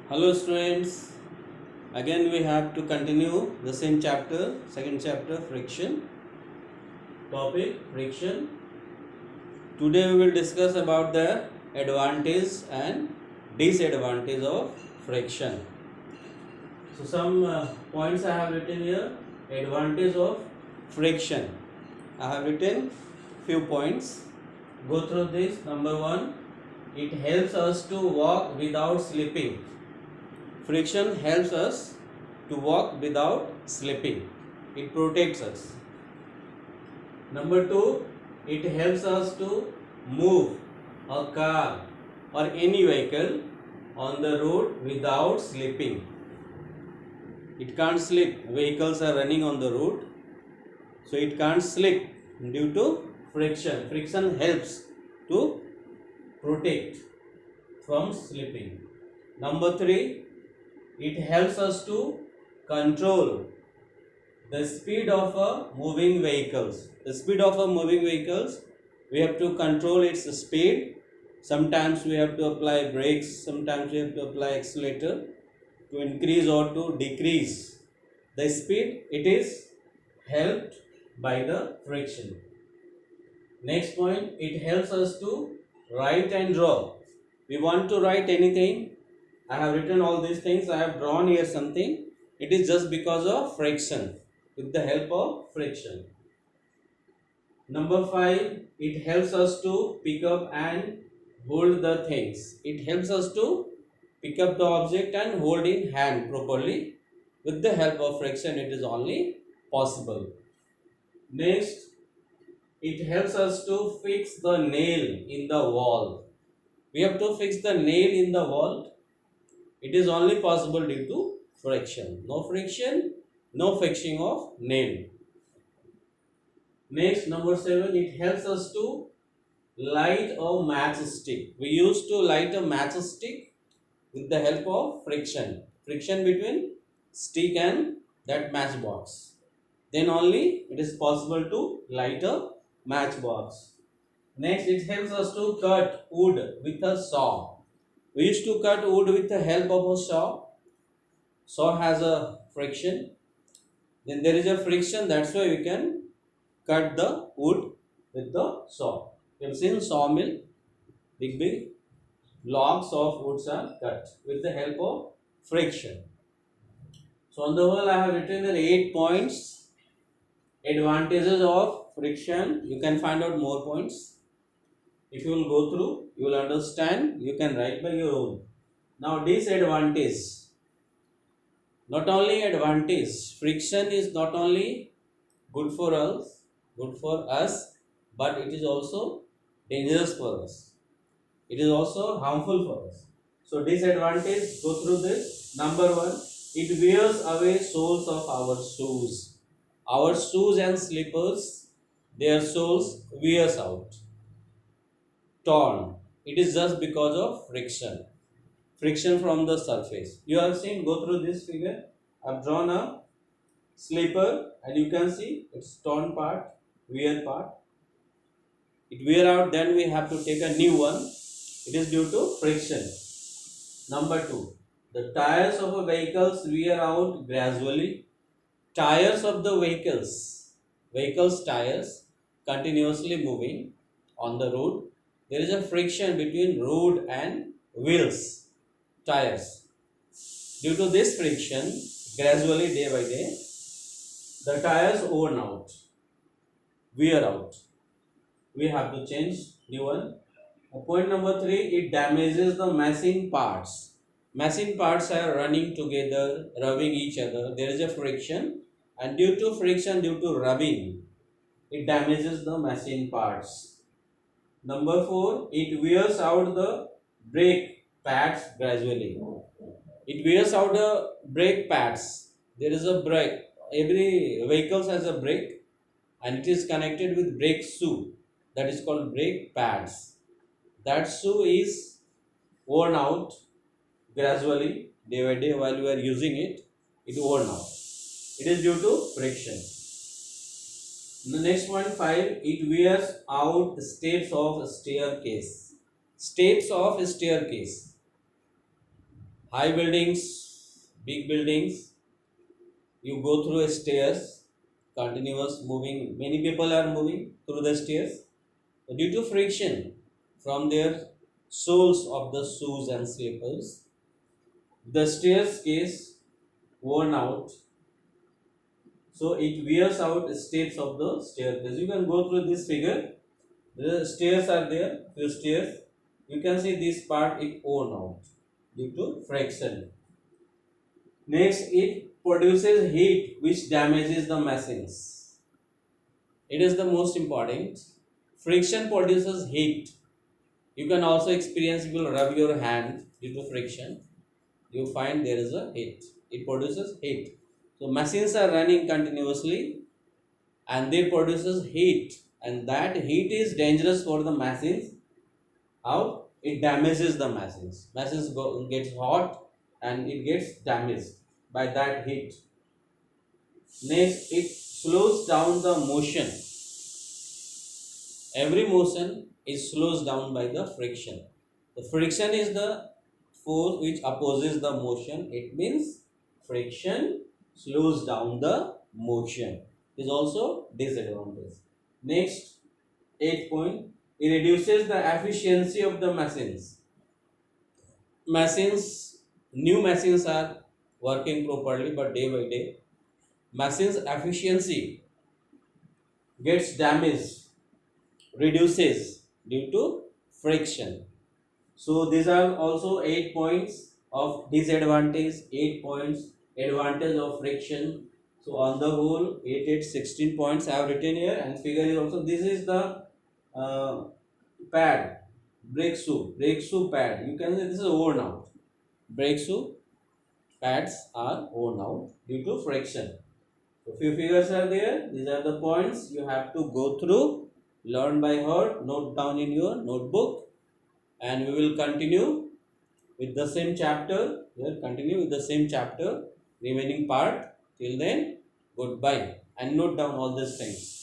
Hello students, again we have to continue the same chapter, second chapter, friction. Topic friction. Today we will discuss about the advantage and disadvantage of friction. So some points I have written here. Advantage of friction. I have written few points. Go through this. Number one, it helps us to walk without slipping. Friction helps us to walk without slipping. It protects us. Number two, it helps us to move a car or any vehicle on the road without slipping. It can't slip. Vehicles are running on the road, so it can't slip due to friction. Friction helps to protect from slipping. Number three, it helps us to control the speed of a moving vehicles. The speed of a moving vehicles, we have to control its speed. Sometimes we have to apply brakes, sometimes we have to apply accelerator to increase or to decrease the speed. It is helped by the friction. Next point, it helps us to write and draw. We want to write anything. I have written all these things. I have drawn here something. It is just because of friction, with the help of friction. Number five, it helps us to pick up and hold the things. It helps us to pick up the object and hold in hand properly. With the help of friction, it is only possible. Next, it helps us to fix the nail in the wall. We have to fix the nail in the wall. It is only possible due to friction. No friction, no fixing of nail. Next, number seven, it helps us to light a matchstick. We used to light a matchstick with the help of friction. Friction between stick and that matchbox. Then only it is possible to light a matchbox. Next, it helps us to cut wood with a saw. We used to cut wood with the help of a saw. Saw has a friction. Then there is a friction, that's why we can cut the wood with the saw. You have seen sawmill, big logs of woods are cut with the help of friction. So on the whole, I have written the 8 points. Advantages of friction. You can find out more points. If you will go through, you will understand. You can write by your own. Now disadvantage. Not only advantage. Friction is not only good for us, but it is also dangerous for us. It is also harmful for us. So disadvantage, go through this. Number one, it wears away soles of our shoes. Our shoes and slippers, their soles wears out, torn. It is just because of friction from the surface. You have seen, go through this figure. I have drawn a slipper and you can see its torn part, wear part. It wear out, then we have to take a new one. It is due to friction. Number two, the tires of a vehicles wear out gradually. Tires of the vehicles tires continuously moving on the road. There is a friction between road and wheels, tires. Due to this friction, gradually day by day, the tires worn out, wear out. We have to change new one. Point number three, it damages the machine parts. Machine parts are running together, rubbing each other. There is a friction, and due to friction, due to rubbing, it damages the machine parts. Number four, it wears out the brake pads gradually. It wears out the brake pads. There is a brake. Every vehicle has a brake, and it is connected with brake shoe. That is called brake pads. That shoe is worn out gradually day by day while you are using it. It worn out. It is due to friction. The next one, 5, it wears out steps of a staircase. Steps of a staircase. High buildings, big buildings, you go through a stairs, continuous moving, many people are moving through the stairs due to friction from their soles of the shoes and slippers. The staircase worn out, so it wears out steps of the staircase. You can go through this figure, the stairs are there, few stairs, you can see this part is worn out due to friction. Next, it produces heat which damages the machines. It is the most important. Friction produces heat. You can also experience, you will rub your hand due to friction, you find there is a heat. It produces heat. So machines are running continuously and they produces heat, and that heat is dangerous for the machines. How? It damages the machines. Machines gets hot and it gets damaged by that heat. Next, it slows down the motion. Every motion is slows down by the friction. The friction is the force which opposes the motion. It means friction slows down the motion. Is also disadvantage. Next, 8 point. It reduces the efficiency of the machines. New machines are working properly, but day by day, machines efficiency gets damaged, reduces due to friction. So these are also 8 points of disadvantage, 8 points advantage of friction. So on the whole, 16 points I have written here, and figure is also, this is the uh, pad, brake shoe pad. You can say this is worn out. Brake shoe pads are worn out due to friction. So few figures are there. These are the points you have to go through, learn by heart, note down in your notebook, and we will continue with the same chapter. We'll continue with the same chapter, remaining part. Till then, goodbye, and note down all these things.